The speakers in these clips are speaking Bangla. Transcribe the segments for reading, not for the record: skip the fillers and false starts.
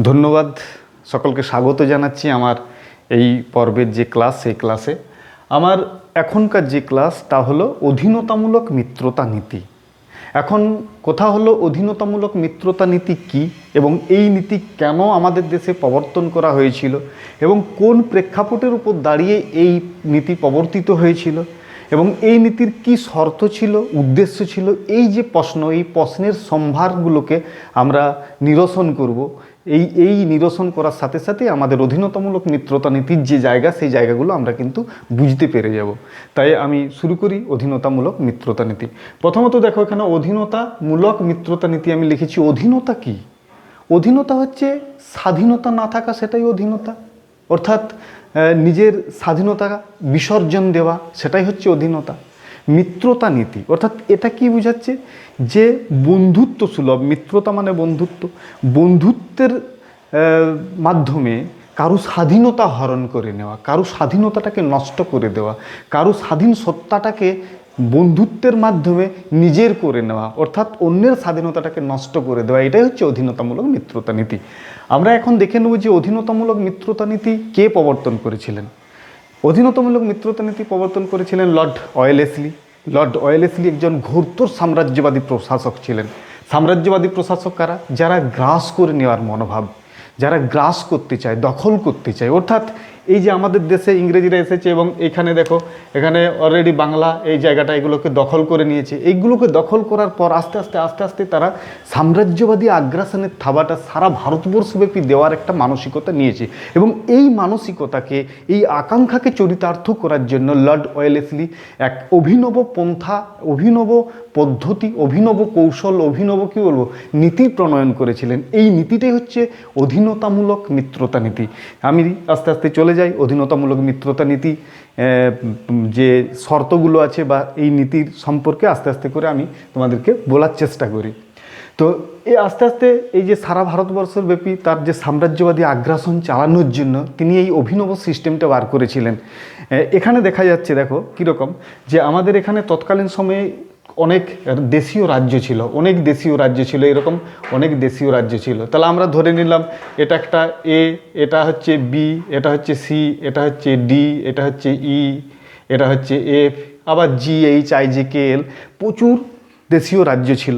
ধন্যবাদ, সকলকে স্বাগত জানাচ্ছি আমার এই পর্বের যে ক্লাস, সেই ক্লাসে। আমার এখনকার যে ক্লাস তা হলো অধীনতামূলক মিত্রতা নীতি। এখন কথা হলো অধীনতামূলক মিত্রতা নীতি কী এবং এই নীতি কেন আমাদের দেশে প্রবর্তন করা হয়েছিল এবং কোন প্রেক্ষাপটের উপর দাঁড়িয়ে এই নীতি প্রবর্তিত হয়েছিল এবং এই নীতির কি শর্ত ছিল, উদ্দেশ্য ছিল, এই যে প্রশ্ন, এই প্রশ্নের সম্ভারগুলোকে আমরা নিরসন করব। এই নিরসন করার সাথে সাথে আমাদের অধীনতামূলক মিত্রতা নীতির যে জায়গা, সেই জায়গাগুলো আমরা কিন্তু বুঝতে পেরে যাব। তাই আমি শুরু করি অধীনতামূলক মিত্রতা নীতি। প্রথমত দেখো, এখানে অধীনতামূলক মিত্রতা নীতি আমি লিখেছি। অধীনতা কি? অধীনতা হচ্ছে স্বাধীনতা না থাকা, সেটাই অধীনতা। অর্থাৎ নিজের স্বাধীনতা বিসর্জন দেওয়া, সেটাই হচ্ছে অধীনতা। মিত্রতা নীতি অর্থাৎ এটা কি বোঝাচ্ছে? যে বন্ধুত্ব সুলভ, মিত্রতা মানে বন্ধুত্ব, বন্ধুত্বের মাধ্যমে কারো স্বাধীনতা হরণ করে নেওয়া, কারো স্বাধীনতাটাকে নষ্ট করে দেওয়া, কারো স্বাধীন সত্তাটাকে বন্ধুত্বের মাধ্যমে নিজের করে নেওয়া, অর্থাৎ অন্যের স্বাধীনতাটাকে নষ্ট করে দেওয়া, এটাই হচ্ছে অধীনতামূলক মিত্রতা নীতি। আমরা এখন দেখে নেব যে অধীনতামূলক মিত্রতা নীতি কে প্রবর্তন করেছিলেন। অধীনতামূলক মিত্রতা নীতি প্রবর্তন করেছিলেন লর্ড ওয়েলেসলি। লর্ড ওয়েলেসলি একজন ঘোরতর সাম্রাজ্যবাদী প্রশাসক ছিলেন। সাম্রাজ্যবাদী প্রশাসক কারা? যারা গ্রাস করে নেওয়ার মনোভাব, যারা গ্রাস করতে চায়, দখল করতে চায়। অর্থাৎ এই যে আমাদের দেশে ইংরেজিরা এসেছে এবং এখানে দেখো, এখানে অলরেডি বাংলা এই জায়গাটা এগুলোকে দখল করে নিয়েছে। এইগুলোকে দখল করার পর আস্তে আস্তে তারা সাম্রাজ্যবাদী আগ্রাসনের থাবাটা সারা ভারতবর্ষব্যাপী দেওয়ার একটা মানসিকতা নিয়েছে এবং এই মানসিকতাকে, এই আকাঙ্ক্ষাকে চরিতার্থ করার জন্য লর্ড ওয়েলেসলি এক অভিনব পন্থা, অভিনব পদ্ধতি, অভিনব কৌশল, অভিনব কী বলবো, নীতি প্রণয়ন করেছিলেন। এই নীতিটাই হচ্ছে অধীনতামূলক মিত্রতা নীতি। আমি আস্তে আস্তে চলে যাই অধীনতামূলক মিত্রতা নীতি যে শর্তগুলো আছে বা এই নীতির সম্পর্কে আস্তে আস্তে করে আমি তোমাদেরকে বলার চেষ্টা করি। তো এই আস্তে আস্তে এই যে সারা ভারতবর্ষের ব্যাপী তার যে সাম্রাজ্যবাদী আগ্রাসন চালানোর জন্য তিনি এই অভিনব সিস্টেমটা বার করেছিলেন। এখানে দেখা যাচ্ছে, দেখো কীরকম, যে আমাদের এখানে তৎকালীন সময়ে অনেক দেশীয় রাজ্য ছিল, অনেক দেশীয় রাজ্য ছিল, এরকম অনেক দেশীয় রাজ্য ছিল। তাহলে আমরা ধরে নিলাম এটা একটা এ, এটা হচ্ছে বি, এটা হচ্ছে সি, এটা হচ্ছে ডি, এটা হচ্ছে ই, এটা হচ্ছে এফ, আবার জি, এইচ, আই, জে, কে, এল। প্রচুর দেশীয় রাজ্য ছিল।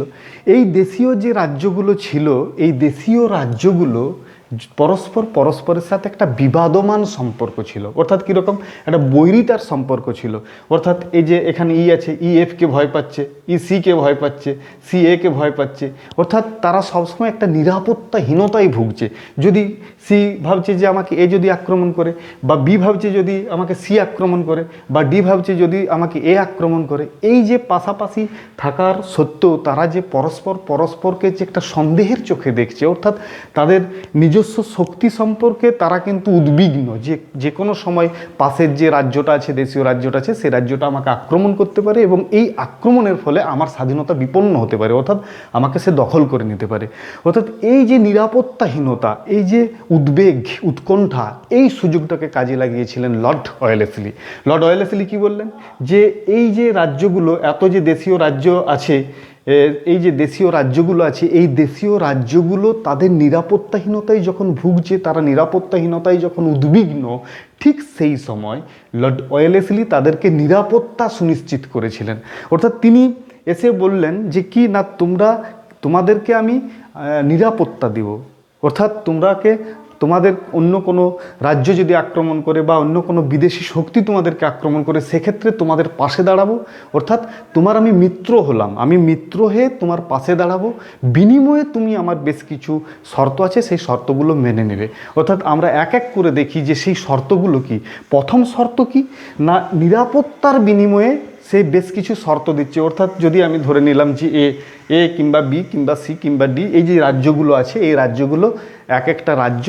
এই দেশীয় যে রাজ্যগুলো ছিল, এই দেশীয় রাজ্যগুলো পরস্পরের সাথে একটা বিবাদমান সম্পর্ক ছিল। অর্থাৎ কীরকম? একটা বৈরিতার সম্পর্ক ছিল। অর্থাৎ এই যে এখানে ই আছে, ই এফকে ভয় পাচ্ছে, ই সিকে ভয় পাচ্ছে, সি একে ভয় পাচ্ছে। অর্থাৎ তারা সবসময় একটা নিরাপত্তাহীনতায় ভুগছে। যদি সি ভাবছে যে আমাকে এ যদি আক্রমণ করে, বা বি ভাবছে যদি আমাকে সি আক্রমণ করে, বা ডি ভাবছে যদি আমাকে এ আক্রমণ করে, এই যে পাশাপাশি থাকার সত্ত্বেও তারা যে পরস্পরকে যে একটা সন্দেহের চোখে দেখছে, অর্থাৎ তাদের নিজস্ব শক্তি সম্পর্কে তারা কিন্তু উদ্বিগ্ন, যে কোনো সময় পাশের যে রাজ্যটা আছে, দেশীয় রাজ্যটা আছে, সেই রাজ্যটা আমাকে আক্রমণ করতে পারে এবং এই আক্রমণের ফলে আমার স্বাধীনতা বিপন্ন হতে পারে, অর্থাৎ আমাকে সে দখল করে নিতে পারে। অর্থাৎ এই যে নিরাপত্তাহীনতা, এই যে উদ্বেগ, উৎকণ্ঠা, এই সুযোগটাকে কাজে লাগিয়েছিলেন লর্ড ওয়েলেসলি। লর্ড ওয়েলেসলি কী বললেন? যে এই যে রাজ্যগুলো, এত যে দেশীয় রাজ্য আছে, এই যে দেশীয় রাজ্যগুলো আছে, এই দেশীয় রাজ্যগুলো তাদের নিরাপত্তাহীনতায় যখন ভুগছে, তারা নিরাপত্তাহীনতায় যখন উদ্বিগ্ন, ঠিক সেই সময় লর্ড ওয়েলেসলি তাদেরকে নিরাপত্তা সুনিশ্চিত করেছিলেন। অর্থাৎ তিনি এসে বললেন যে কি না, তোমাদেরকে আমি নিরাপত্তা দেব। অর্থাৎ তোমাদের অন্য কোনো রাজ্য যদি আক্রমণ করে বা অন্য কোনো বিদেশি শক্তি তোমাদেরকে আক্রমণ করে, সেক্ষেত্রে তোমাদের পাশে দাঁড়াবো। অর্থাৎ তোমার আমি মিত্র হলাম, আমি মিত্র হয়ে তোমার পাশে দাঁড়াবো, বিনিময়ে তুমি আমার বেশ কিছু শর্ত আছে, সেই শর্তগুলো মেনে নেবে। অর্থাৎ আমরা এক এক করে দেখি যে সেই শর্তগুলো কি। প্রথম শর্ত কি না, নিরাপত্তার বিনিময়ে সে বেশ কিছু শর্ত দিচ্ছে। অর্থাৎ যদি আমি ধরে নিলাম যে এ কিংবা বি কিংবা সি কিংবা ডি, এই যে রাজ্যগুলো আছে, এই রাজ্যগুলো এক একটা রাজ্য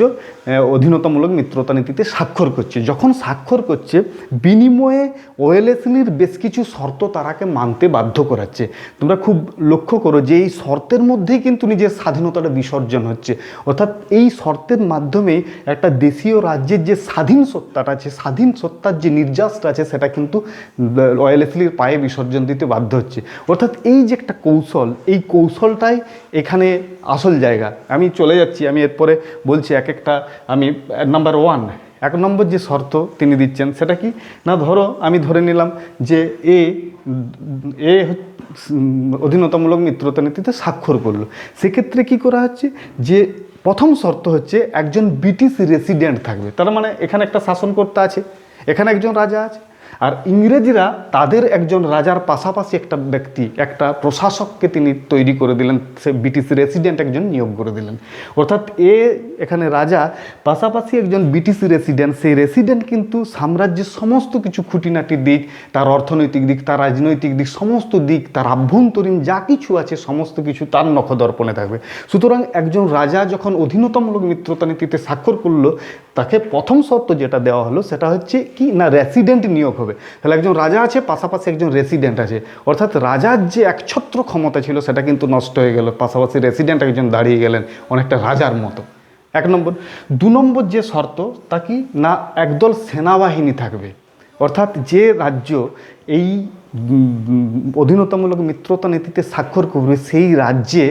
অধীনতামূলক মিত্রতা নীতিতে স্বাক্ষর করছে। যখন স্বাক্ষর করছে, বিনিময়ে ওয়েলেসলির বেশ কিছু শর্ত তারাকে মানতে বাধ্য করাচ্ছে। তোমরা খুব লক্ষ্য করো যে এই শর্তের মধ্যেই কিন্তু নিজের স্বাধীনতাটা বিসর্জন হচ্ছে। অর্থাৎ এই শর্তের মাধ্যমেই একটা দেশীয় রাজ্যের যে স্বাধীন সত্তাটা আছে, স্বাধীন সত্তার যে নির্যাসটা আছে, সেটা কিন্তু ওয়েলেসলির পায়ে বিসর্জন দিতে বাধ্য হচ্ছে। অর্থাৎ এই যে একটা কৌশল, এই কৌশলটাই এখানে আসল জায়গা। আমি চলে যাচ্ছি, আমি এরপরে বলছি এক একটা। আমি নাম্বার 1, 1 নম্বর যে শর্ত তিনি দিচ্ছেন সেটা কি না, ধরো আমি ধরে নিলাম যে এ অধীনতামূলক মিত্রতা নীতিতে স্বাক্ষর করলো। সেক্ষেত্রে কি করা হচ্ছে যে প্রথম শর্ত হচ্ছে একজন ব্রিটিশ রেসিডেন্ট থাকবে। তার মানে এখানে একটা শাসনকর্তা আছে, এখানে একজন রাজা আছে, আর ইংরেজরা তাদের একজন রাজার পাশাপাশি একটা ব্যক্তি, একটা প্রশাসককে তিনি তৈরি করে দিলেন, সে ব্রিটিশ রেসিডেন্ট একজন নিয়োগ করে দিলেন। অর্থাৎ এখানে রাজা পাশাপাশি একজন ব্রিটিশ রেসিডেন্ট, সেই রেসিডেন্ট কিন্তু সাম্রাজ্যের সমস্ত কিছু খুঁটিনাটি দিক, তার অর্থনৈতিক দিক, তার রাজনৈতিক দিক, সমস্ত দিক, তার আভ্যন্তরীণ যা কিছু আছে সমস্ত কিছু তার নখদর্পণে থাকবে। সুতরাং একজন রাজা যখন অধীনতামূলক মিত্রতা নীতিতে স্বাক্ষর করলো, তাকে প্রথম শর্ত যেটা দেওয়া হলো সেটা হচ্ছে কি না, রেসিডেন্ট নিয়োগ হবে। তাহলে একজন রাজা আছে, পাশাপাশি একজন রেসিডেন্ট আছে, অর্থাৎ রাজার যে একছত্র ক্ষমতা ছিল সেটা কিন্তু নষ্ট হয়ে গেল, পাশাপাশি রেসিডেন্ট একজন দাঁড়িয়ে গেলেন অনেকটা রাজার মতো। 1 নম্বর। 2 নম্বর যে শর্ত তা কি না, একদল সেনাবাহিনী থাকবে। অর্থাৎ যে রাজ্য এই অধীনতামূলক মিত্রতা নীতিতে স্বাক্ষর করবে সেই রাজ্যে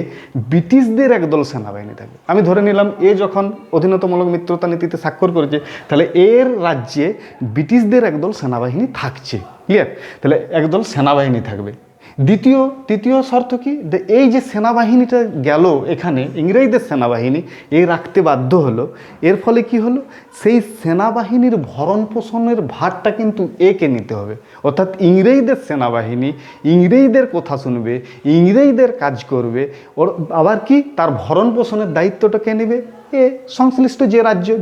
ব্রিটিশদের একদল সেনাবাহিনী থাকবে। আমি ধরে নিলাম যখন অধীনতামূলক মিত্রতা নীতিতে স্বাক্ষর করেছে, তাহলে এর রাজ্যে ব্রিটিশদের একদল সেনাবাহিনী থাকছে। ক্লিয়ার? তাহলে একদল সেনাবাহিনী থাকবে। তৃতীয় শর্ত কি, এই যে সেনাবাহিনীটা গেল এখানে, ইংরেজদের সেনাবাহিনী রাখতে বাধ্য হলো, এর ফলে কি হলো, সেই সেনাবাহিনীর ভরণ পোষণের ভারটা কিন্তু একে নিতে হবে। অর্থাৎ ইংরেজদের সেনাবাহিনী ইংরেজদের কথা শুনবে, ইংরেজদের কাজ করবে, ওর আবার কি তার ভরণ পোষণের দায়িত্বটা কে নেবে, সংশ্লিষ্ট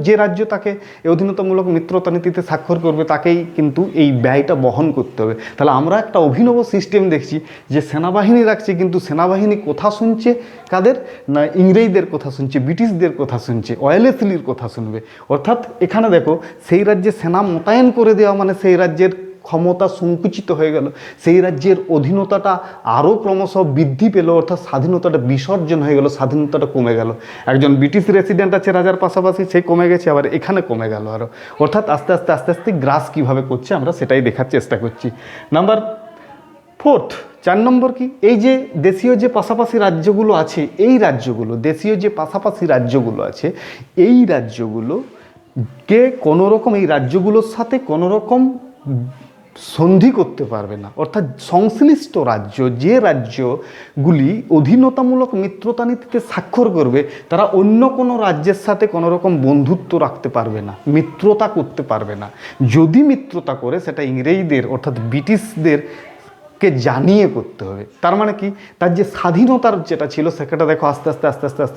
যে রাজ্য তাকে অধীনতামূলক মিত্রতা নীতিতে স্বাক্ষর করবে তাকেই কিন্তু এই ব্যয়টা বহন করতে হবে। তাহলে আমরা একটা অভিনব সিস্টেম দেখছি যে সেনাবাহিনী রাখছে, কিন্তু সেনাবাহিনী কথা শুনছে কাদের না, ইংরেজদের কথা শুনছে, ব্রিটিশদের কথা শুনছে, ওয়েলেসলির কথা শুনবে। অর্থাৎ এখানে দেখো, সেই রাজ্যে সেনা মোতায়েন করে দেওয়া মানে সেই রাজ্যের ক্ষমতা সংকুচিত হয়ে গেল, সেই রাজ্যের অধীনতাটা আরও ক্রমশ বৃদ্ধি পেল, অর্থাৎ স্বাধীনতাটা বিসর্জন হয়ে গেল, স্বাধীনতাটা কমে গেল। একজন ব্রিটিশ রেসিডেন্ট আছে রাজার পাশাপাশি, সে কমে গেছে, আবার এখানে কমে গেল আরও। অর্থাৎ আস্তে আস্তে গ্রাস কীভাবে করছে আমরা সেটাই দেখার চেষ্টা করছি। নাম্বার 4, 4 নম্বর কি, এই যে দেশীয় যে পাশাপাশি রাজ্যগুলো আছে, এই রাজ্যগুলো, দেশীয় যে পাশাপাশি রাজ্যগুলো আছে, এই রাজ্যগুলোকে কোনোরকম, এই রাজ্যগুলোর সাথে কোনোরকম সন্ধি করতে পারবে না। অর্থাৎ সংশ্লিষ্ট রাজ্য, যে রাজ্যগুলি অধীনতামূলক মিত্রতা নীতিতে স্বাক্ষর করবে, তারা অন্য কোনো রাজ্যের সাথে কোনো রকম বন্ধুত্ব রাখতে পারবে না, মিত্রতা করতে পারবে না। যদি মিত্রতা করে সেটা ইংরেজদের অর্থাৎ ব্রিটিশদের কে জানিয়ে করতে হবে। তার মানে কি, তার যে স্বাধীনতার যেটা ছিল সেটা দেখো আস্তে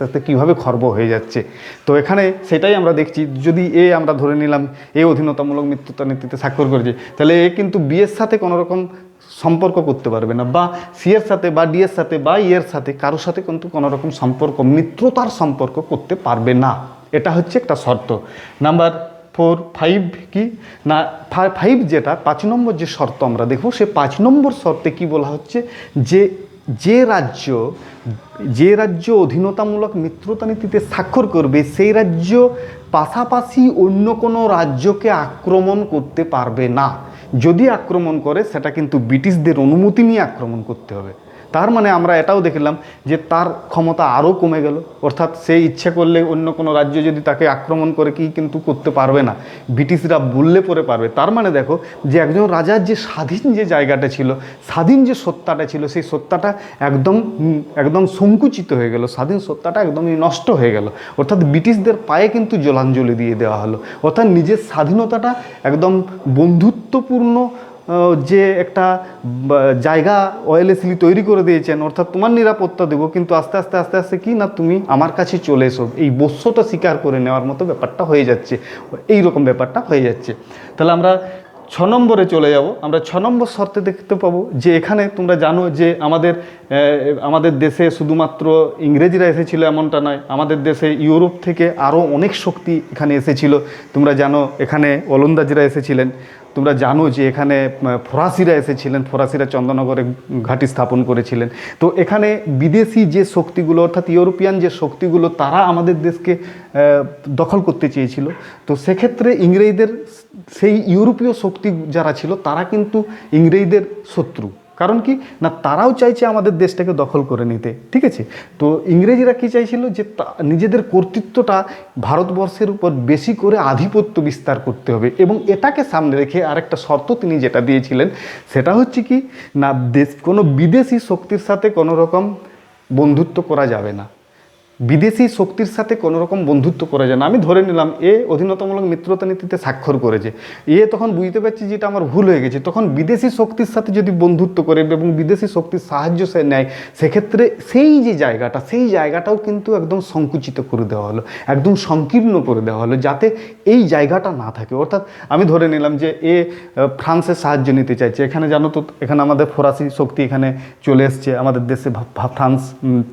আস্তে কীভাবে খর্ব হয়ে যাচ্ছে। তো এখানে সেটাই আমরা দেখছি। যদি আমরা ধরে নিলাম অধীনতামূলক মিত্রতা নীতিতে স্বাক্ষর করেছে, তাহলে কিন্তু বিয়ের সাথে কোনো রকম সম্পর্ক করতে পারবে না, বা সি এর সাথে বা ডি এর সাথে বা এর সাথে কারোর সাথে কিন্তু কোনো রকম সম্পর্ক, মিত্রতার সম্পর্ক করতে পারবে না। এটা হচ্ছে একটা শর্ত। নাম্বার 4, 5 কি না, 5 যেটা 5 নম্বর যে শর্ত আমরা দেখব, সে 5 নম্বর শর্তে কি বলা হচ্ছে যে রাজ্য অধীনতামূলক মিত্রতা নীতিতে স্বাক্ষর করবে, সেই রাজ্য পাশাপাশি অন্য কোনো রাজ্যকে আক্রমণ করতে পারবে না। যদি আক্রমণ করে সেটা কিন্তু ব্রিটিশদের অনুমতি নিয়ে আক্রমণ করতে হবে। তার মানে আমরা এটাও দেখলাম যে তার ক্ষমতা আরও কমে গেল, অর্থাৎ সে ইচ্ছে করলে অন্য কোনো রাজ্য যদি তাকে আক্রমণ করে কি কিন্তু করতে পারবে না, ব্রিটিশরা বললে পরে পারবে। তার মানে দেখো যে একজন রাজার যে স্বাধীন যে জায়গাটা ছিল, স্বাধীন যে সত্তাটা ছিল, সেই সত্তাটা একদম সংকুচিত হয়ে গেল, স্বাধীন সত্তাটা একদমই নষ্ট হয়ে গেল। অর্থাৎ ব্রিটিশদের পায়ে কিন্তু জলাঞ্জলি দিয়ে দেওয়া হলো। অর্থাৎ নিজের স্বাধীনতাটা একদম বন্ধুত্বপূর্ণ যে একটা জায়গা ওয়েলেসলি তৈরি করে দিয়েছেন, অর্থাৎ তোমার নিরাপত্তা দেবো, কিন্তু আস্তে আস্তে কি না, তুমি আমার কাছে চলে এসো, এই বশ্যটা স্বীকার করে নেওয়ার মতো ব্যাপারটা হয়ে যাচ্ছে, এই রকম ব্যাপারটা হয়ে যাচ্ছে। তাহলে আমরা 6 নম্বরে চলে যাব। আমরা 6 নম্বর শর্তে দেখতে পাবো যে এখানে তোমরা জানো যে আমাদের দেশে শুধুমাত্র ইংরেজরা এসেছিল এমনটা নয়, আমাদের দেশে ইউরোপ থেকে আরও অনেক শক্তি এখানে এসেছিল। তোমরা জানো এখানে ওলন্দাজরা এসেছিলেন, তোমরা জানো যে এখানে ফরাসিরা এসেছিলেন, ফরাসিরা চন্দননগরে ঘাঁটি স্থাপন করেছিলেন। তো এখানে বিদেশি যে শক্তিগুলো অর্থাৎ ইউরোপিয়ান যে শক্তিগুলো, তারা আমাদের দেশকে দখল করতে চেয়েছিল। তো সেক্ষেত্রে ইংরেজদের সেই ইউরোপীয় শক্তি যারা ছিল তারা কিন্তু ইংরেজদের শত্রু, কারণ কি না, তারাও চাইছে আমাদের দেশটাকে দখল করে নিতে, ঠিক আছে। তো ইংরেজরা কি চাইছিল, যে নিজেদের কর্তৃত্বটা ভারতবর্ষের উপর বেশি করে আধিপত্য বিস্তার করতে হবে, এবং এটাকে সামনে রেখে আরেকটা শর্ত তিনি যেটা দিয়েছিলেন সেটা হচ্ছে কি না, কোনো বিদেশি শক্তির সাথে কোনো রকম বন্ধুত্ব করা যাবে না, বিদেশি শক্তির সাথে কোনো রকম বন্ধুত্ব করা যায় না। আমি ধরে নিলাম অধীনতামূলক মিত্রতা নীতিতে স্বাক্ষর করেছে, তখন বুঝতে পারছি যে এটা আমার ভুল হয়ে গেছে, তখন বিদেশি শক্তির সাথে যদি বন্ধুত্ব করে এবং বিদেশি শক্তির সাহায্য সে নেয়, সেক্ষেত্রে সেই যে জায়গাটা, সেই জায়গাটাও কিন্তু একদম সংকুচিত করে দেওয়া হলো, একদম সংকীর্ণ করে দেওয়া হলো, যাতে এই জায়গাটা না থাকে। অর্থাৎ আমি ধরে নিলাম যে ফ্রান্সের সাহায্য নিতে চাইছে, এখানে জানো তো এখানে আমাদের ফরাসি শক্তি এখানে চলে এসছে আমাদের দেশে, ফ্রান্স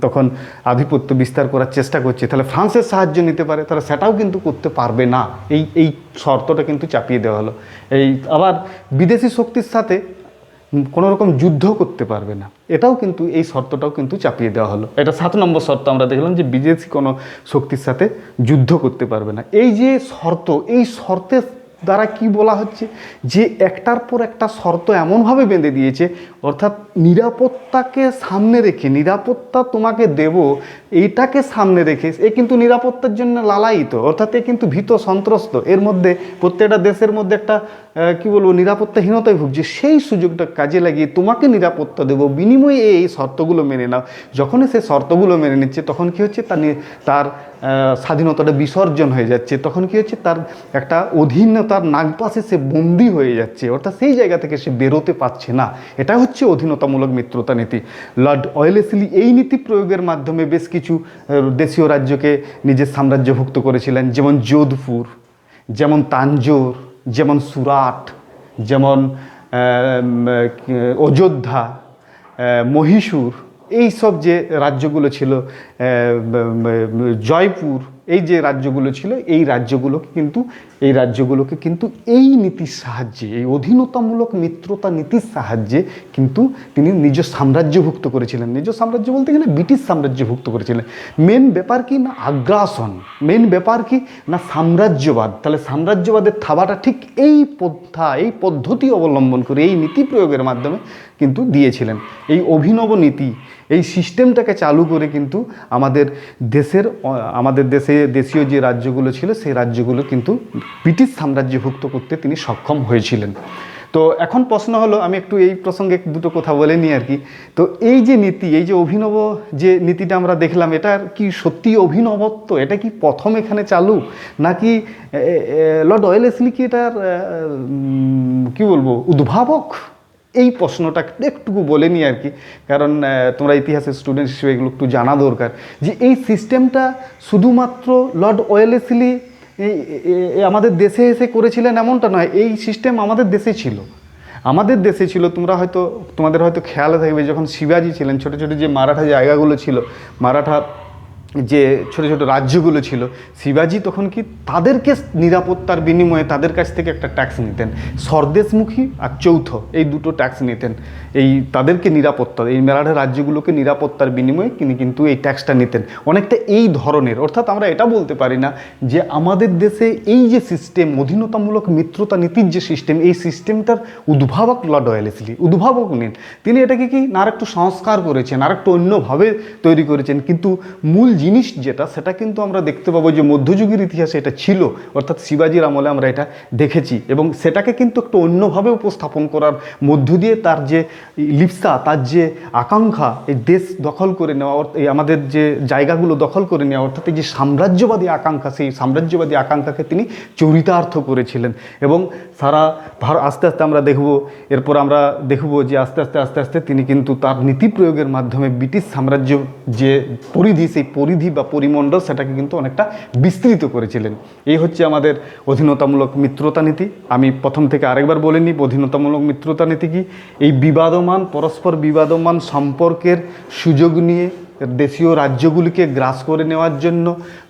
তখন আধিপত্য বিস্তার করার চেষ্টা করছে, তাহলে ফ্রান্সের সাহায্য নিতে পারে, তাহলে সেটাও কিন্তু করতে পারবে না, এই শর্তটা কিন্তু চাপিয়ে দেওয়া হলো। আবার বিদেশি শক্তির সাথে কোনো রকম যুদ্ধ করতে পারবে না, এটাও কিন্তু এই শর্তটাও কিন্তু চাপিয়ে দেওয়া হলো। এটা 7 নম্বর শর্ত আমরা দেখলাম, যে বিদেশি কোনো শক্তির সাথে যুদ্ধ করতে পারবে না। এই যে শর্ত, এই শর্তের দ্বারা কি বলা হচ্ছে, যে একটার পর একটা শর্ত এমনভাবে বেঁধে দিয়েছে, অর্থাৎ নিরাপত্তাকে সামনে রেখে, নিরাপত্তা তোমাকে দেব এইটাকে সামনে রেখে, এ কিন্তু নিরাপত্তার জন্য লালায়িত, অর্থাৎ এ কিন্তু ভীত সন্ত্রস্ত, এর মধ্যে প্রত্যেকটা দেশের মধ্যে একটা কি বলবো নিরাপত্তাহীনতায় ভুগছে, সেই সুযোগটা কাজে লাগিয়ে তোমাকে নিরাপত্তা দেবো, বিনিময়ে এই শর্তগুলো মেনে নাও। যখনই সে শর্তগুলো মেনে নিচ্ছে, তখন কি হচ্ছে, তার স্বাধীনতাটা বিসর্জন হয়ে যাচ্ছে, তখন কি হচ্ছে, তার একটা অধীনতার নাগপাশে সে বন্দী হয়ে যাচ্ছে, অর্থাৎ সেই জায়গা থেকে সে বেরোতে পারছে না। এটা হচ্ছে অধীনতামূলক মিত্রতা নীতি। লর্ড ওয়েলেসলি এই নীতি প্রয়োগের মাধ্যমে বেশ কিছু দেশীয় রাজ্যকে নিজের সাম্রাজ্যভুক্ত করেছিলেন, যেমন যোধপুর, যেমন তাঞ্জোর, যেমন সুরাট, যেমন অযোধ্যা, মহীশূর, এই সব যে রাজ্যগুলো ছিল, জয়পুর, এই যে রাজ্যগুলো ছিল, এই রাজ্যগুলোকে কিন্তু এই নীতির সাহায্যে, এই অধীনতামূলক মিত্রতা নীতির সাহায্যে কিন্তু তিনি নিজ সাম্রাজ্যভুক্ত করেছিলেন। নিজ সাম্রাজ্য বলতে গেলে ব্রিটিশ সাম্রাজ্যভুক্ত করেছিলেন। মেন ব্যাপার কি না আগ্রাসন, মেন ব্যাপার কি না সাম্রাজ্যবাদ। তাহলে সাম্রাজ্যবাদের থাবাটা ঠিক এই পদ্ধতি অবলম্বন করে, এই নীতি প্রয়োগের মাধ্যমে কিন্তু দিয়েছিলেন। এই অভিনব নীতি, এই সিস্টেমটাকে চালু করে কিন্তু আমাদের দেশীয় যে রাজ্যগুলো ছিল, সেই রাজ্যগুলো কিন্তু ব্রিটিশ সাম্রাজ্যভুক্ত করতে তিনি সক্ষম হয়েছিলেন। তো এখন প্রশ্ন হলো, আমি একটু এই প্রসঙ্গে দুটো কথা বলে নিই আর কি। তো এই যে নীতি, এই যে অভিনব যে নীতিটা আমরা দেখলাম, এটার কি সত্যি অভিনবত্ব? এটা কি প্রথম এখানে চালু, নাকি লর্ড ওয়েলেসলি কি এটার কি বলবো উদ্ভাবক? এই প্রশ্নটা একটুকু বলে নিই আর কি, কারণ তোমরা ইতিহাসের স্টুডেন্ট হিসেবে এগুলো একটু জানা দরকার, যে এই সিস্টেমটা শুধুমাত্র লর্ড ওয়েলেসলি আমাদের দেশে এসে করেছিলেন এমনটা নয়। এই সিস্টেম আমাদের দেশে ছিল। তোমাদের হয়তো খেয়াল থাকবে, যখন শিবাজি ছিলেন, ছোটো ছোটো যে মারাঠা জায়গাগুলো ছিল, মারাঠা যে ছোটো ছোটো রাজ্যগুলো ছিল, শিবাজি তখন কি তাদেরকে নিরাপত্তার বিনিময়ে তাদের কাছ থেকে একটা ট্যাক্স নিতেন, স্বদেশমুখী আর চৌথ, এই দুটো ট্যাক্স নিতেন। এই তাদেরকে নিরাপত্তা, এই মারাঠা রাজ্যগুলোকে নিরাপত্তার বিনিময়ে তিনি কিন্তু এই ট্যাক্সটা নিতেন, অনেকটা এই ধরনের। অর্থাৎ আমরা এটা বলতে পারি না যে আমাদের দেশে এই যে সিস্টেম, অধীনতামূলক মিত্রতা নীতির যে সিস্টেম, এই সিস্টেমটার উদ্ভাবক লর্ড ওয়েলেসলি, উদ্ভাবক নেন তিনি। এটাকে কি না আরেকটু সংস্কার করেছেন, আরেকটু অন্যভাবে তৈরি করেছেন, কিন্তু মূল জিনিস যেটা, সেটা কিন্তু আমরা দেখতে পাবো যে মধ্যযুগের ইতিহাসে এটা ছিল, অর্থাৎ শিবাজির আমলে আমরা এটা দেখেছি, এবং সেটাকে কিন্তু একটু অন্যভাবে উপস্থাপন করার মধ্য দিয়ে তার যে লিপ্সা, তার যে আকাঙ্ক্ষা, এই দেশ দখল করে নেওয়া, এই আমাদের যে জায়গাগুলো দখল করে নেওয়া, অর্থাৎ এই যে সাম্রাজ্যবাদী আকাঙ্ক্ষা, সেই সাম্রাজ্যবাদী আকাঙ্ক্ষাকে তিনি চরিতার্থ করেছিলেন। এবং সারা আস্তে আস্তে আমরা এরপর আমরা দেখব যে আস্তে আস্তে তিনি কিন্তু তার নীতি প্রয়োগের মাধ্যমে ব্রিটিশ সাম্রাজ্য যে পরিধি, সেই পরিধি বা পরিমণ্ডল, সেটাকে কিন্তু অনেকটা বিস্তৃত করেছিলেন। এই হচ্ছে আমাদের অধীনতামূলক মিত্রতা নীতি। আমি প্রথম থেকে আরেকবার বলে নিই, অধীনতামূলক মিত্রতা নীতি কি? এই পরস্পর বিবাদমান সম্পর্কের সুযোগ নিয়ে দেশীয় রাজ্যগুলিকে গ্রাস করে নেওয়ার জন্য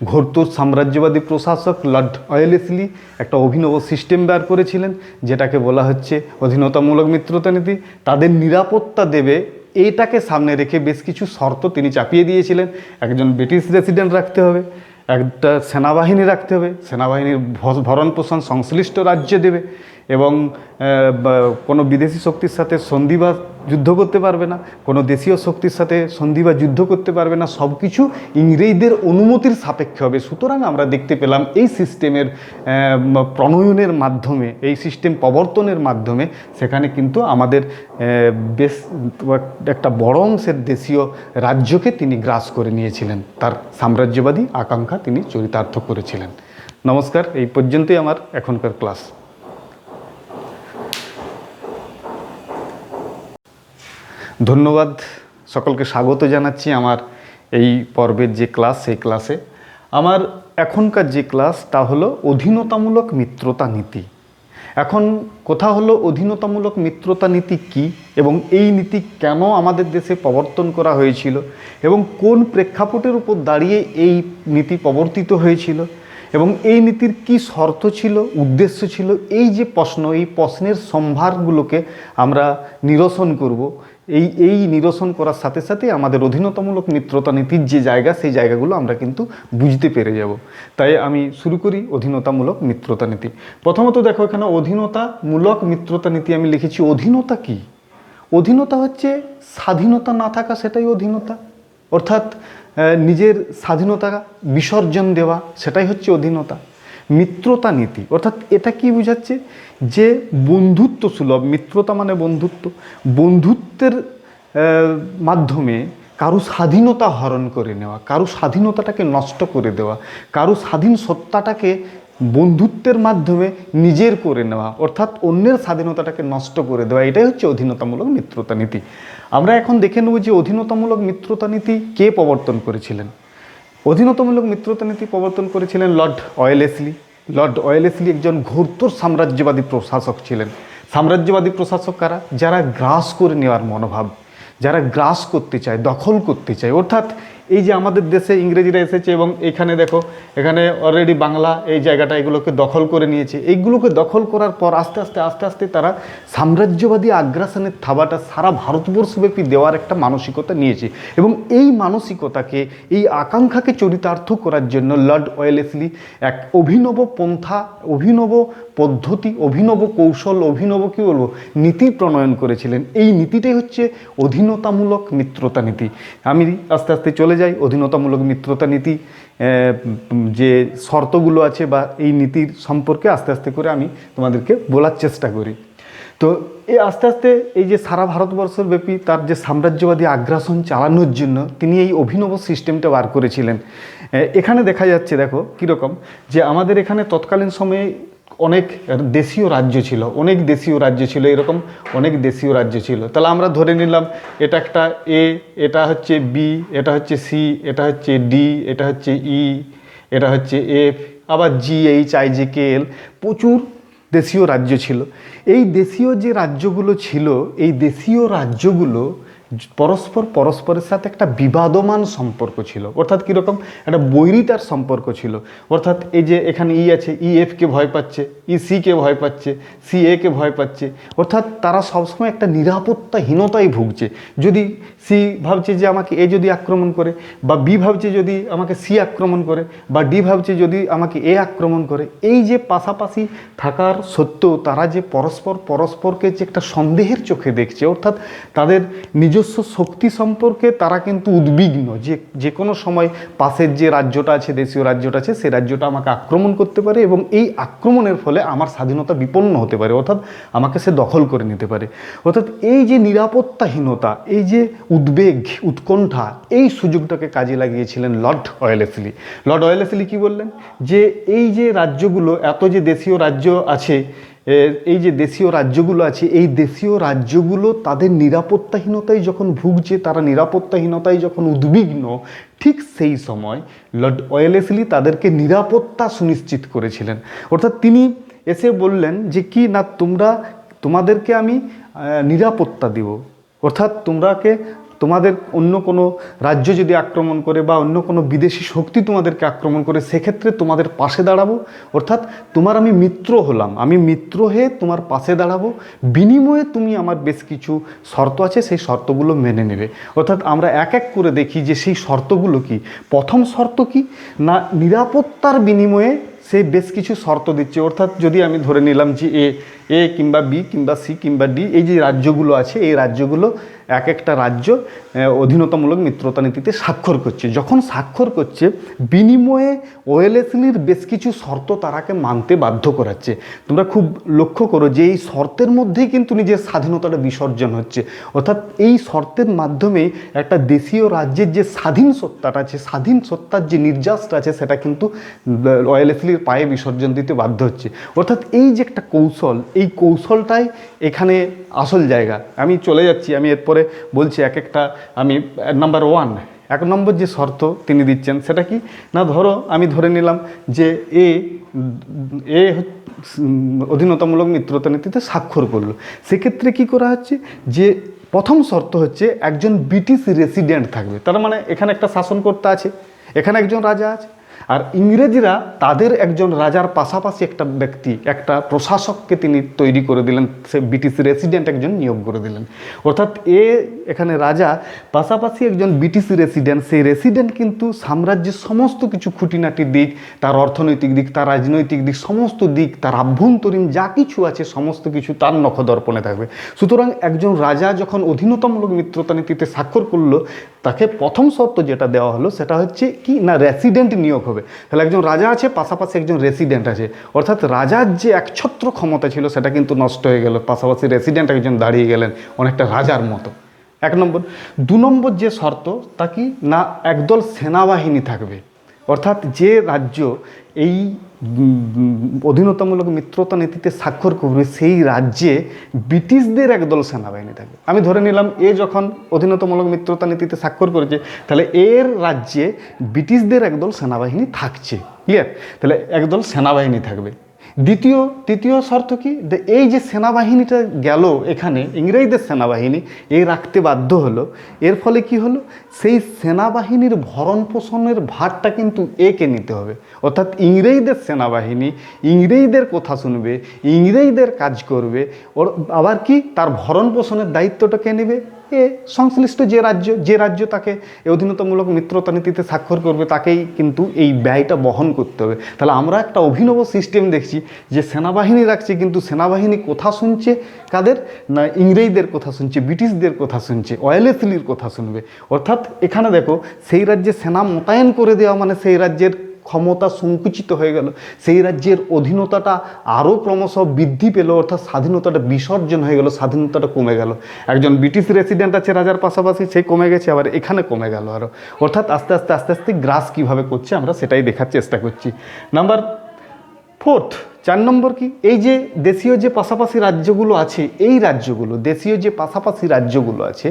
ঘোরতর সাম্রাজ্যবাদী প্রশাসক লর্ড ওয়েলেসলি একটা অভিনব সিস্টেম বের করেছিলেন, যেটাকে বলা হচ্ছে অধীনতামূলক মিত্রতা নীতি। তাদের নিরাপত্তা দেবে, এইটাকে সামনে রেখে বেশ কিছু শর্ত তিনি চাপিয়ে দিয়েছিলেন। একজন ব্রিটিশ রেসিডেন্ট রাখতে হবে, একটা সেনাবাহিনী রাখতে হবে, সেনাবাহিনীর ভরণ পোষণ সংশ্লিষ্ট রাজ্যে দেবে, এবং কোনো বিদেশি শক্তির সাথে সন্ধি বা যুদ্ধ করতে পারবে না, কোনো দেশীয় শক্তির সাথে সন্ধি বা যুদ্ধ করতে পারবে না, সব কিছু ইংরেজদের অনুমতির সাপেক্ষে হবে। সুতরাং আমরা দেখতে পেলাম এই সিস্টেমের প্রণয়নের মাধ্যমে, এই সিস্টেম প্রবর্তনের মাধ্যমে সেখানে কিন্তু আমাদের বেশ একটা বড় অংশের দেশীয় রাজ্যকে তিনি গ্রাস করে নিয়েছিলেন, তার সাম্রাজ্যবাদী আকাঙ্ক্ষা তিনি চরিতার্থ করেছিলেন। নমস্কার, এই পর্যন্তই আমার এখনকার ক্লাস। ধন্যবাদ, সকলকে স্বাগত জানাচ্ছি আমার এই পর্বের যে ক্লাস, সেই ক্লাসে। আমার এখনকার যে ক্লাস তা হলো অধীনতামূলক মিত্রতা নীতি। এখন কথা হলো অধীনতামূলক মিত্রতা নীতি কী এবং এই নীতি কেন আমাদের দেশে প্রবর্তন করা হয়েছিল এবং কোন প্রেক্ষাপটের উপর দাঁড়িয়ে এই নীতি প্রবর্তিত হয়েছিল এবং এই নীতির কি শর্ত ছিল, উদ্দেশ্য ছিল, এই যে প্রশ্ন, এই প্রশ্নের সম্ভারগুলোকে আমরা নিরসন করব। এই নিরসন করার সাথে সাথে আমাদের অধীনতামূলক মিত্রতা নীতির যে জায়গা, সেই জায়গাগুলো আমরা কিন্তু বুঝতে পেরে যাব। তাই আমি শুরু করি অধীনতামূলক মিত্রতা নীতি। প্রথমত দেখো, এখানে অধীনতামূলক মিত্রতা নীতি আমি লিখেছি। অধীনতা কি? অধীনতা হচ্ছে স্বাধীনতা না থাকা, সেটাই অধীনতা। অর্থাৎ নিজের স্বাধীনতা বিসর্জন দেওয়া, সেটাই হচ্ছে অধীনতা। মিত্রতা নীতি অর্থাৎ এটা কি বোঝাচ্ছে? যে বন্ধুত্ব সুলভ, মিত্রতা মানে বন্ধুত্ব, বন্ধুত্বের মাধ্যমে কারো স্বাধীনতা হরণ করে নেওয়া, কারো স্বাধীনতাটাকে নষ্ট করে দেওয়া, কারো স্বাধীন সত্তাটাকে বন্ধুত্বের মাধ্যমে নিজের করে নেওয়া, অর্থাৎ অন্যের স্বাধীনতাটাকে নষ্ট করে দেওয়া, এটাই হচ্ছে অধীনতামূলক মিত্রতা নীতি। আমরা এখন দেখে নেব যে অধীনতামূলক মিত্রতা নীতি কে প্রবর্তন করেছিলেন। অধীনতামূলক মিত্রতা নীতি প্রবর্তন করেছিলেন লর্ড ওয়েলেসলি। লর্ড ওয়েলেসলি একজন ঘোরতর সাম্রাজ্যবাদী প্রশাসক ছিলেন। সাম্রাজ্যবাদী প্রশাসক কারা? যারা গ্রাস করে নেওয়ার মনোভাব, যারা গ্রাস করতে চায়, দখল করতে চায়। অর্থাৎ এই যে আমাদের দেশে ইংরেজিরা এসেছে এবং এখানে দেখো, এখানে অলরেডি বাংলা এই জায়গাটা এগুলোকে দখল করে নিয়েছে। এইগুলোকে দখল করার পর আস্তে আস্তে তারা সাম্রাজ্যবাদী আগ্রাসনের থাবাটা সারা ভারতবর্ষব্যাপী দেওয়ার একটা মানসিকতা নিয়েছে এবং এই মানসিকতাকে, এই আকাঙ্ক্ষাকে চরিতার্থ করার জন্য লর্ড ওয়েলেসলি এক অভিনব পন্থা, অভিনব পদ্ধতি, অভিনব কৌশল, অভিনব কী বলবো, নীতি প্রণয়ন করেছিলেন। এই নীতিটাই হচ্ছে অধীনতামূলক মিত্রতা নীতি। আমি আস্তে আস্তে চলে যাই অধীনতামূলক মিত্রতা নীতি যে শর্তগুলো আছে বা এই নীতির সম্পর্কে আস্তে আস্তে করে আমি তোমাদেরকে বলার চেষ্টা করি। তো এই আস্তে আস্তে এই যে সারা ভারতবর্ষের ব্যাপী তার যে সাম্রাজ্যবাদী আগ্রাসন চালানোর জন্য তিনি এই অভিনব সিস্টেমটা বার করেছিলেন। এখানে দেখা যাচ্ছে, দেখো কীরকম, যে আমাদের এখানে তৎকালীন সময়ে অনেক দেশীয় রাজ্য ছিল, অনেক দেশীয় রাজ্য ছিল, এরকম অনেক দেশীয় রাজ্য ছিল। তাহলে আমরা ধরে নিলাম এটা একটা এ, এটা হচ্ছে বি, এটা হচ্ছে সি, এটা হচ্ছে ডি, এটা হচ্ছে ই, এটা হচ্ছে এফ, আবার জি, এইচ, আই, জে, কে, এল, প্রচুর দেশীয় রাজ্য ছিল। এই দেশীয় যে রাজ্যগুলো ছিল, এই দেশীয় রাজ্যগুলো পরস্পরের সাথে একটা বিবাদমান সম্পর্ক ছিল। অর্থাৎ কীরকম? একটা বৈরিতার সম্পর্ক ছিল। অর্থাৎ এই যে এখানে ই আছে, ই এফকে ভয় পাচ্ছে, ই সিকে ভয় পাচ্ছে, সি একে ভয় পাচ্ছে। অর্থাৎ তারা সবসময় একটা নিরাপত্তাহীনতায় ভুগছে। যদি সি ভাবছে যে আমাকে এ যদি আক্রমণ করে, বা বি ভাবছে যদি আমাকে সি আক্রমণ করে, বা ডি ভাবছে যদি আমাকে এ আক্রমণ করে, এই যে পাশাপাশি থাকার সত্ত্বেও তারা যে পরস্পরকে যে একটা সন্দেহের চোখে দেখছে, অর্থাৎ তাদের নিজস্ব শক্তি সম্পর্কে তারা কিন্তু উদ্বিগ্ন, যে কোনো সময় পাশের যে রাজ্যটা আছে, দেশীয় রাজ্যটা আছে, সেই রাজ্যটা আমাকে আক্রমণ করতে পারে এবং এই আক্রমণের ফলে আমার স্বাধীনতা বিপন্ন হতে পারে, অর্থাৎ আমাকে সে দখল করে নিতে পারে। অর্থাৎ এই যে নিরাপত্তাহীনতা, এই যে উদ্বেগ, উৎকণ্ঠা, এই সুযোগটাকে কাজে লাগিয়েছিলেন লর্ড ওয়েলেসলি। লর্ড ওয়েলেসলি কী বললেন? যে এই যে রাজ্যগুলো, এত যে দেশীয় রাজ্য আছে, এই যে দেশীয় রাজ্যগুলো আছে, এই দেশীয় রাজ্যগুলো তাদের নিরাপত্তাহীনতায় যখন ভুগছে, তারা নিরাপত্তাহীনতায় যখন উদ্বিগ্ন, ঠিক সেই সময় লর্ড ওয়েলেসলি তাদেরকে নিরাপত্তা সুনিশ্চিত করেছিলেন। অর্থাৎ তিনি এসে বললেন যে কি না, তোমাদেরকে আমি নিরাপত্তা দেব। অর্থাৎ তোমাদের অন্য কোনো রাজ্য যদি আক্রমণ করে বা অন্য কোনো বিদেশি শক্তি তোমাদেরকে আক্রমণ করে, সেক্ষেত্রে তোমাদের পাশে দাঁড়াবো। অর্থাৎ তোমার আমি মিত্র হলাম, আমি মিত্র হয়ে তোমার পাশে দাঁড়াবো, বিনিময়ে তুমি আমার বেশ কিছু শর্ত আছে, সেই শর্তগুলো মেনে নেবে। অর্থাৎ আমরা এক এক করে দেখি যে সেই শর্তগুলো কি। প্রথম শর্ত কি না, নিরাপত্তার বিনিময়ে সে বেশ কিছু শর্ত দিচ্ছে। অর্থাৎ যদি আমি ধরে নিলাম যে এ কিংবা বি কিংবা সি কিংবা ডি, এই যে রাজ্যগুলো আছে, এই রাজ্যগুলো এক একটা রাজ্য অধীনতামূলক মিত্রতা নীতিতে স্বাক্ষর করছে। যখন স্বাক্ষর করছে, বিনিময়ে ওএলএসএলির বেশ কিছু শর্ত তারাকে মানতে বাধ্য করাচ্ছে। তোমরা খুব লক্ষ্য করো যে এই শর্তের মধ্যেই কিন্তু নিজের স্বাধীনতাটা বিসর্জন হচ্ছে। অর্থাৎ এই শর্তের মাধ্যমেই একটা দেশীয় রাজ্যের যে স্বাধীন সত্তাটা আছে, স্বাধীন সত্তার যে নির্যাসটা আছে, সেটা কিন্তু ওএলএসএলির পায়ে বিসর্জন দিতে বাধ্য হচ্ছে। অর্থাৎ এই যে একটা কৌশল, এই কৌশলটাই এখানে আসল জায়গা। আমি চলে যাচ্ছি, আমি এরপরে বলছি এক একটা। আমি নাম্বার 1, 1 নম্বর যে শর্ত তিনি দিচ্ছেন সেটা কি না, আমি ধরে নিলাম যে এ অধীনতামূলক মিত্রতা নীতিতে স্বাক্ষর করলো। সেক্ষেত্রে কি করা হচ্ছে যে প্রথম শর্ত হচ্ছে একজন ব্রিটিশ রেসিডেন্ট থাকবে। তার মানে এখানে একটা শাসনকর্তা আছে, এখানে একজন রাজা আছে, আর ইংরেজরা তাদের একজন রাজার পাশাপাশি একটা ব্যক্তি, একটা প্রশাসককে তিনি তৈরি করে দিলেন, সে ব্রিটিশ রেসিডেন্ট একজন নিয়োগ করে দিলেন। অর্থাৎ এখানে রাজা পাশাপাশি একজন ব্রিটিশ রেসিডেন্ট, সেই রেসিডেন্ট কিন্তু সাম্রাজ্যের সমস্ত কিছু খুঁটিনাটি দিক, তার অর্থনৈতিক দিক, তার রাজনৈতিক দিক, সমস্ত দিক, তার আভ্যন্তরীণ যা কিছু আছে সমস্ত কিছু তার নখদর্পণে থাকবে। সুতরাং একজন রাজা যখন অধীনতামূলক মিত্রতা নীতিতে স্বাক্ষর করলো, তাকে প্রথম শর্ত যেটা দেওয়া হলো সেটা হচ্ছে কি না, রেসিডেন্ট নিয়োগ হবে। তাহলে একজন রাজা আছে, পাশাপাশি একজন রেসিডেন্ট আছে। অর্থাৎ রাজার যে একছত্র ক্ষমতা ছিল সেটা কিন্তু নষ্ট হয়ে গেল, পাশাপাশি রেসিডেন্ট একজন দাঁড়িয়ে গেলেন অনেকটা রাজার মতো। 1 নম্বর। 2 নম্বর যে শর্ত তা কি না, একদল সেনাবাহিনী থাকবে। অর্থাৎ যে রাজ্য এই অধীনতামূলক মিত্রতা নীতিতে স্বাক্ষর করবে, সেই রাজ্যে ব্রিটিশদের একদল সেনাবাহিনী থাকবে। আমি ধরে নিলাম যখন অধীনতামূলক মিত্রতা নীতিতে স্বাক্ষর করেছে, তাহলে এর রাজ্যে ব্রিটিশদের একদল সেনাবাহিনী থাকছে। ক্লিয়ার? তাহলে একদল সেনাবাহিনী থাকবে। তৃতীয় শর্ত কি, এই যে সেনাবাহিনীটা গেল এখানে, ইংরেজদের সেনাবাহিনী রাখতে বাধ্য হলো, এর ফলে কি হলো, সেই সেনাবাহিনীর ভরণ পোষণের ভারটা কিন্তু একে নিতে হবে। অর্থাৎ ইংরেজদের সেনাবাহিনী ইংরেজদের কথা শুনবে, ইংরেজদের কাজ করবে, ওর আবার কি তার ভরণ পোষণের দায়িত্বটা কে নেবে, সংশ্লিষ্ট যে রাজ্য তাকে অধীনতামূলক মিত্রতা নীতিতে স্বাক্ষর করবে, তাকেই কিন্তু এই ব্যয়টা বহন করতে হবে। তাহলে আমরা একটা অভিনব সিস্টেম দেখছি যে সেনাবাহিনী রাখছে, কিন্তু সেনাবাহিনী কথা শুনছে কাদের না, ইংরেজদের কথা শুনছে, ব্রিটিশদের কথা শুনছে, ওএলএসএলির কথা শুনবে। অর্থাৎ এখানে দেখো, সেই রাজ্যে সেনা মোতায়েন করে দেওয়া মানে সেই রাজ্যের ক্ষমতা সংকুচিত হয়ে গেল, সেই রাজ্যের অধীনতাটা আরও ক্রমশ বৃদ্ধি পেল, অর্থাৎ স্বাধীনতাটা বিসর্জন হয়ে গেল, স্বাধীনতাটা কমে গেল। একজন ব্রিটিশ রেসিডেন্ট আছে রাজার পাশাপাশি, সে কমে গেছে, আবার এখানে কমে গেল আরও। অর্থাৎ আস্তে আস্তে গ্রাস কীভাবে করছে আমরা সেটাই দেখার চেষ্টা করছি। নাম্বার 4, 4 নম্বর কি, এই যে দেশীয় যে পাশাপাশি রাজ্যগুলো আছে, এই রাজ্যগুলো, দেশীয় যে পাশাপাশি রাজ্যগুলো আছে,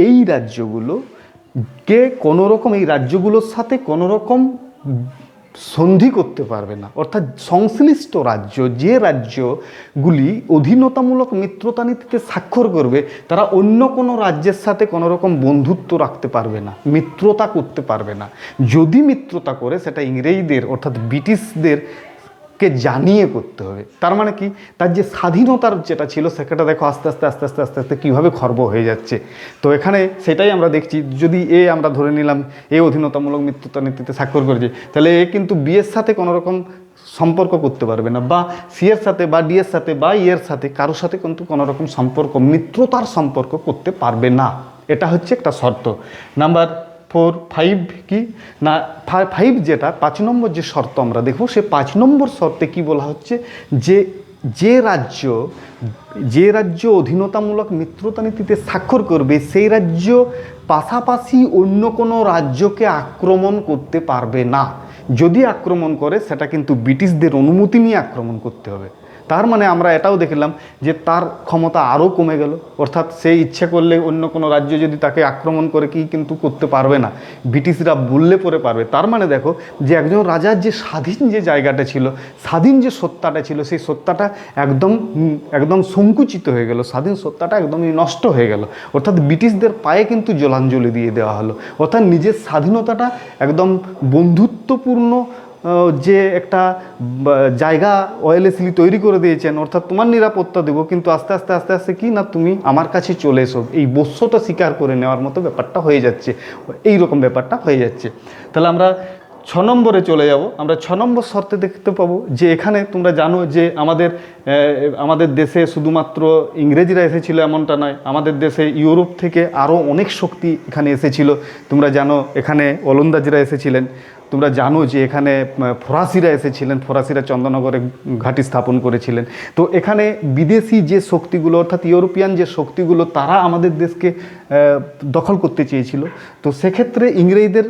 এই রাজ্যগুলোকে কোনোরকম, এই রাজ্যগুলোর সাথে কোনোরকম সন্ধি করতে পারবে না। অর্থাৎ সংশ্লিষ্ট রাজ্য, যে রাজ্যগুলি অধীনতামূলক মিত্রতা নীতিতে স্বাক্ষর করবে, তারা অন্য কোনো রাজ্যের সাথে কোনো রকম বন্ধুত্ব রাখতে পারবে না, মিত্রতা করতে পারবে না। যদি মিত্রতা করে, সেটা ইংরেজদের অর্থাৎ ব্রিটিশদের কে জানিয়ে করতে হবে। তার মানে কি, তার যে স্বাধীনতার যেটা ছিল সেটা দেখো আস্তে আস্তে কীভাবে খর্ব হয়ে যাচ্ছে। তো এখানে সেটাই আমরা দেখছি। যদি আমরা ধরে নিলাম অধীনতামূলক মিত্রতা নীতিতে স্বাক্ষর করেছে, তাহলে কিন্তু বি এর সাথে কোনো রকম সম্পর্ক করতে পারবে না, বা সি এর সাথে বা ডি এর সাথে বা ই এর সাথে কারোর সাথে কিন্তু কোনো রকম সম্পর্ক, মিত্রতার সম্পর্ক করতে পারবে না। এটা হচ্ছে একটা শর্ত। নাম্বার 4, 5 কি না, 5 যেটা 5 নম্বর যে শর্ত আমরা দেখব, সে 5 নম্বর শর্তে কি বলা হচ্ছে যে রাজ্য অধীনতামূলক মিত্রতা নীতিতে স্বাক্ষর করবে, সেই রাজ্য পাশাপাশি অন্য কোনো রাজ্যকে আক্রমণ করতে পারবে না। যদি আক্রমণ করে, সেটা কিন্তু ব্রিটিশদের অনুমতি নিয়ে আক্রমণ করতে হবে। তার মানে আমরা এটাও দেখলাম যে তার ক্ষমতা আরও কমে গেল। অর্থাৎ সে ইচ্ছে করলে অন্য কোনো রাজ্য যদি তাকে আক্রমণ করে কি কিন্তু করতে পারবে না, ব্রিটিশরা বললে পরে পারবে। তার মানে দেখো যে একজন রাজার যে স্বাধীন যে জায়গাটা ছিল, স্বাধীন যে সত্তাটা ছিল, সেই সত্তাটা একদম সংকুচিত হয়ে গেল, স্বাধীন সত্তাটা একদমই নষ্ট হয়ে গেল। অর্থাৎ ব্রিটিশদের পায়ে কিন্তু জলাঞ্জলি দিয়ে দেওয়া হলো। অর্থাৎ নিজের স্বাধীনতাটা একদম বন্ধুত্বপূর্ণ যে একটা জায়গা ওএলএসএলি তৈরি করে দিয়েছেন, অর্থাৎ তোমার নিরাপত্তা দেবো, কিন্তু আস্তে আস্তে কি না, তুমি আমার কাছে চলে এসো, এই বশ্যটা স্বীকার করে নেওয়ার মতো ব্যাপারটা হয়ে যাচ্ছে, এই রকম ব্যাপারটা হয়ে যাচ্ছে। তাহলে আমরা নম্বরে চলে যাব। আমরা 6 নম্বর শর্তে দেখতে পাবো যে এখানে তোমরা জানো যে আমাদের দেশে শুধুমাত্র ইংরেজরা এসেছিল এমনটা নয়, আমাদের দেশে ইউরোপ থেকে আরও অনেক শক্তি এখানে এসেছিল। তোমরা জানো এখানে ওলন্দাজরা এসেছিলেন, তোমরা জানো যে এখানে ফরাসিরা এসেছিলেন, ফরাসিরা চন্দননগরে ঘাঁটি স্থাপন করেছিলেন। তো এখানে বিদেশি যে শক্তিগুলো অর্থাৎ ইউরোপিয়ান যে শক্তিগুলো তারা আমাদের দেশকে দখল করতে চেয়েছিল। তো সেক্ষেত্রে ইংরেজদের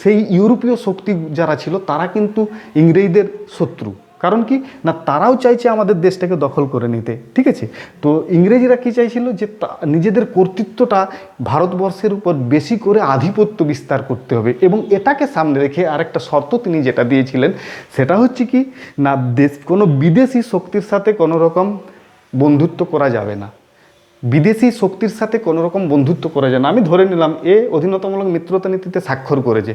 সেই ইউরোপীয় শক্তি যারা ছিল তারা কিন্তু ইংরেজদের শত্রু। কারণ কি না, তারাও চাইছে আমাদের দেশটাকে দখল করে নিতে, ঠিক আছে। তো ইংরেজরা কী চাইছিল যে নিজেদের কর্তৃত্বটা ভারতবর্ষের উপর বেশি করে আধিপত্য বিস্তার করতে হবে, এবং এটাকে সামনে রেখে আরেকটা শর্ত তিনি যেটা দিয়েছিলেন সেটা হচ্ছে কি না, কোনো বিদেশি শক্তির সাথে কোনো রকম বন্ধুত্ব করা যাবে না, বিদেশি শক্তির সাথে কোনো রকম বন্ধুত্ব করা যায় না। আমি ধরে নিলাম অধীনতামূলক মিত্রতা নীতিতে স্বাক্ষর করেছে,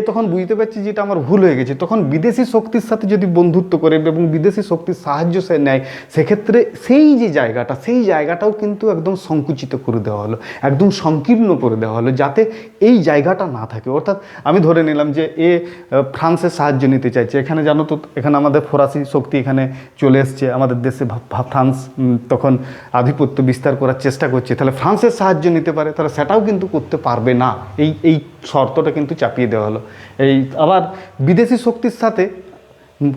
তখন বুঝতে পারছি যে এটা আমার ভুল হয়ে গেছে। তখন বিদেশি শক্তির সাথে যদি বন্ধুত্ব করে এবং বিদেশি শক্তির সাহায্য সে নেয়, সেক্ষেত্রে সেই যে জায়গাটা সেই জায়গাটাও কিন্তু একদম সংকুচিত করে দেওয়া হলো, একদম সংকীর্ণ করে দেওয়া হলো, যাতে এই জায়গাটা না থাকে। অর্থাৎ আমি ধরে নিলাম যে ফ্রান্সের সাহায্য নিতে চাইছে। এখানে জানো তো এখানে আমাদের ফরাসি শক্তি এখানে চলে এসছে আমাদের দেশে, ফ্রান্স তখন আধিপত্য বিস্তার করার চেষ্টা করছে, তাহলে ফ্রান্সের সাহায্য নিতে পারে, তাহলে সেটাও কিন্তু করতে পারবে না। এই শর্তটা কিন্তু চাপিয়ে দেওয়া হলো। আবার বিদেশি শক্তির সাথে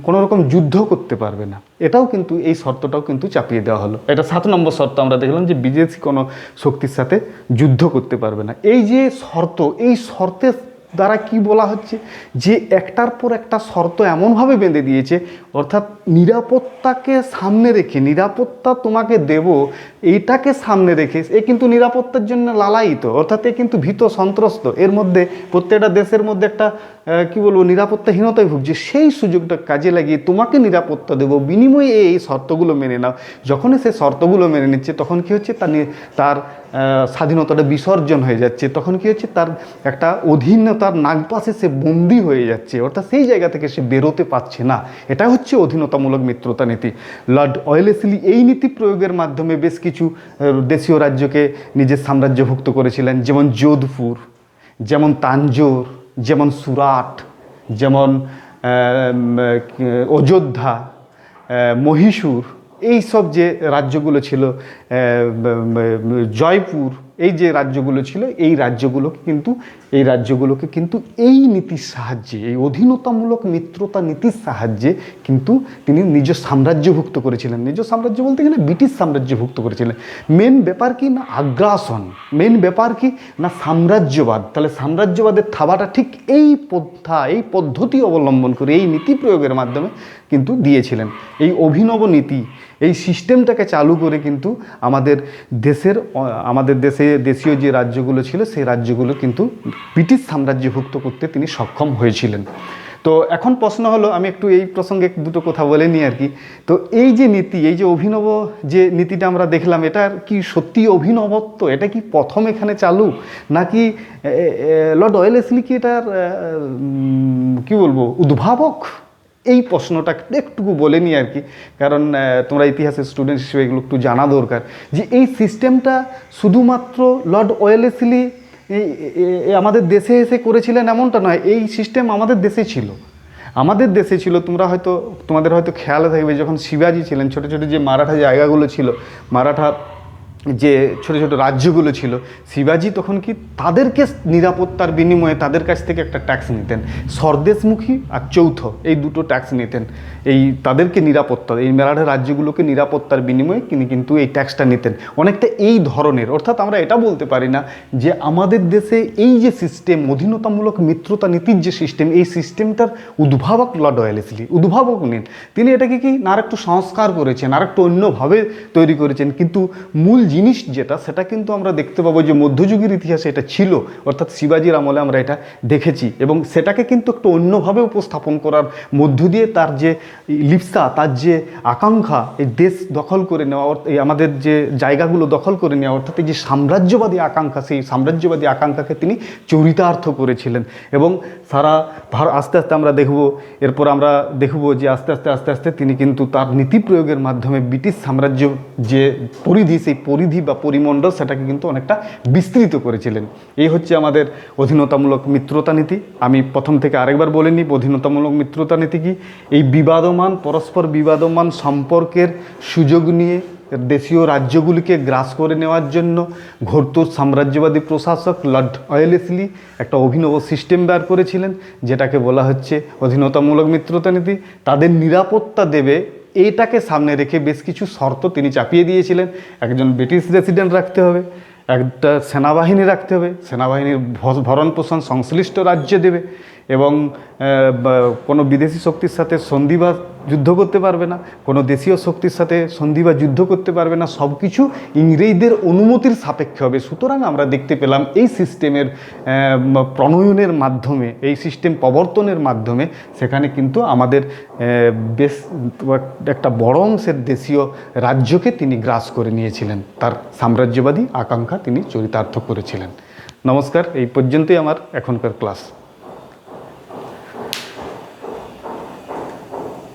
কোনো রকম যুদ্ধ করতে পারবে না, এটাও কিন্তু এই শর্তটাও কিন্তু চাপিয়ে দেওয়া হলো। এটা 7 নম্বর শর্ত আমরা দেখলাম যে বিদেশি কোনো শক্তির সাথে যুদ্ধ করতে পারবে না। এই যে শর্ত, এই শর্তের দ্বারা কি বলা হচ্ছে যে একটার পর একটা শর্ত এমনভাবে বেঁধে দিয়েছে, অর্থাৎ নিরাপত্তাকে সামনে রেখে, নিরাপত্তা তোমাকে দেব এইটাকে সামনে রেখে এ কিন্তু নিরাপত্তার জন্য লালায়িত, অর্থাৎ এ কিন্তু ভীত সন্ত্রস্ত। এর মধ্যে প্রত্যেকটা দেশের মধ্যে একটা কি বলবো নিরাপত্তাহীনতায় ভুগছে, সেই সুযোগটা কাজে লাগিয়ে তোমাকে নিরাপত্তা দেবো, বিনিময়ে এই শর্তগুলো মেনে নাও। যখনই সে শর্তগুলো মেনে নিচ্ছে তখন কি হচ্ছে, তার স্বাধীনতাটা বিসর্জন হয়ে যাচ্ছে, তখন কি হচ্ছে তার একটা অধীনতার নাগপাশে সে বন্দী হয়ে যাচ্ছে, অর্থাৎ সেই জায়গা থেকে সে বেরোতে পারছে না। এটা হচ্ছে অধীনতামূলক মিত্রতা নীতি। লর্ড ওয়েলেসলি এই নীতি প্রয়োগের মাধ্যমে বেশ কিছু দেশীয় রাজ্যকে নিজের সাম্রাজ্যভুক্ত করেছিলেন, যেমন যোধপুর, যেমন তাঞ্জোর, যেমন সুরাট, যেমন অযোধ্যা, মহীশূর, এই সব যে রাজ্যগুলো ছিল, জয়পুর, এই যে রাজ্যগুলো ছিল এই রাজ্যগুলোকে কিন্তু এই নীতির সাহায্যে, এই অধীনতামূলক মিত্রতা নীতির সাহায্যে কিন্তু তিনি নিজ সাম্রাজ্যভুক্ত করেছিলেন। নিজ সাম্রাজ্য বলতে গেলে ব্রিটিশ সাম্রাজ্যভুক্ত করেছিলেন। মেন ব্যাপার কি না আগ্রাসন, মেন ব্যাপার কি না সাম্রাজ্যবাদ। তাহলে সাম্রাজ্যবাদের থাবাটা ঠিক এই পদ্ধতি অবলম্বন করে, এই নীতি প্রয়োগের মাধ্যমে কিন্তু দিয়েছিলেন। এই অভিনব নীতি, এই সিস্টেমটাকে চালু করে কিন্তু আমাদের দেশীয় যে রাজ্যগুলো ছিল সেই রাজ্যগুলো কিন্তু ব্রিটিশ সাম্রাজ্যভুক্ত করতে তিনি সক্ষম হয়েছিলেন। তো এখন প্রশ্ন হলো, আমি একটু এই প্রসঙ্গে দুটো কথা বলে নিই আর কি। তো এই যে নীতি, এই যে অভিনব যে নীতিটা আমরা দেখলাম, এটার কি সত্যি অভিনবত্ব? এটা কি প্রথম এখানে চালু, নাকি লর্ড ওয়েলেসলি কি এটার কি বলবো উদ্ভাবক? এই প্রশ্নটা একটুকু বলে নিই আর কি, কারণ তোমরা ইতিহাসের স্টুডেন্ট হিসেবে এগুলো একটু জানা দরকার যে এই সিস্টেমটা শুধুমাত্র লর্ড ওয়েলেসলি আমাদের দেশে এসে করেছিলেন এমনটা নয়। এই সিস্টেম আমাদের দেশে ছিল। তোমাদের হয়তো খেয়াল থাকবে, যখন শিবাজি ছিলেন, ছোটো ছোটো যে মারাঠা জায়গাগুলো ছিল, মারাঠা যে ছোটো ছোটো রাজ্যগুলো ছিল, শিবাজি তখন কি তাদেরকে নিরাপত্তার বিনিময়ে তাদের কাছ থেকে একটা ট্যাক্স নিতেন, স্বদেশমুখী আর চৌথ, এই দুটো ট্যাক্স নিতেন। এই তাদেরকে নিরাপত্তা, এই মারাঠা রাজ্যগুলোকে নিরাপত্তার বিনিময়ে তিনি কিন্তু এই ট্যাক্সটা নিতেন। অনেকটা এই ধরনের, অর্থাৎ আমরা এটা বলতে পারি না যে আমাদের দেশে এই যে সিস্টেম, অধীনতামূলক মিত্রতা নীতির যে সিস্টেম, এই সিস্টেমটার উদ্ভাবক লর্ড ওয়েলেসলি, উদ্ভাবক নেন তিনি। এটাকে কি না আরেকটু সংস্কার করেছেন, আরেকটু অন্যভাবে তৈরি করেছেন, কিন্তু মূল জিনিস যেটা, সেটা কিন্তু আমরা দেখতে পাবো যে মধ্যযুগের ইতিহাসে এটা ছিল, অর্থাৎ শিবাজির আমলে আমরা এটা দেখেছি, এবং সেটাকে কিন্তু একটু অন্যভাবে উপস্থাপন করার মধ্য দিয়ে তার যে লিপ্সা, তার যে আকাঙ্ক্ষা, এই দেশ দখল করে নেওয়া, এই আমাদের যে জায়গাগুলো দখল করে নেওয়া, অর্থাৎ এই যে সাম্রাজ্যবাদী আকাঙ্ক্ষা, সেই সাম্রাজ্যবাদী আকাঙ্ক্ষাকে তিনি চরিতার্থ করেছিলেন। এবং সারা আস্তে আস্তে আমরা এরপর আমরা দেখব যে আস্তে আস্তে তিনি কিন্তু তার নীতি প্রয়োগের মাধ্যমে ব্রিটিশ সাম্রাজ্য যে পরিধি, সেই পরিধি বা পরিমণ্ডল সেটাকে কিন্তু অনেকটা বিস্তৃত করেছিলেন। এই হচ্ছে আমাদের অধীনতামূলক মিত্রতা নীতি। আমি প্রথম থেকে আরেকবার বলে নিই অধীনতামূলক মিত্রতা নীতি কি। এই পরস্পর বিবাদমান সম্পর্কের সুযোগ নিয়ে দেশীয় রাজ্যগুলিকে গ্রাস করে নেওয়ার জন্য ঘোরতর সাম্রাজ্যবাদী প্রশাসক লর্ড ওয়েলেসলি একটা অভিনব সিস্টেম বের করেছিলেন, যেটাকে বলা হচ্ছে অধীনতামূলক মিত্রতা নীতি। তাদের নিরাপত্তা দেবে এইটাকে সামনে রেখে বেশ কিছু শর্ত তিনি চাপিয়ে দিয়েছিলেন। একজন ব্রিটিশ রেসিডেন্ট রাখতে হবে, একটা সেনাবাহিনী রাখতে হবে, সেনাবাহিনীর ভরণ পোষণ সংশ্লিষ্ট রাজ্যে দেবে, এবং কোনো বিদেশি শক্তির সাথে সন্ধি বা যুদ্ধ করতে পারবে না, কোনো দেশীয় শক্তির সাথে সন্ধি বা যুদ্ধ করতে পারবে না, সব কিছু ইংরেজদের অনুমতির সাপেক্ষে হবে। সুতরাং আমরা দেখতে পেলাম এই সিস্টেমের প্রণয়নের মাধ্যমে, এই সিস্টেম প্রবর্তনের মাধ্যমে সেখানে কিন্তু আমাদের বেশ একটা বড় অংশের দেশীয় রাজ্যকে তিনি গ্রাস করে নিয়েছিলেন, তার সাম্রাজ্যবাদী আকাঙ্ক্ষা তিনি চরিতার্থ করেছিলেন। নমস্কার, এই পর্যন্তই আমার এখনকার ক্লাস।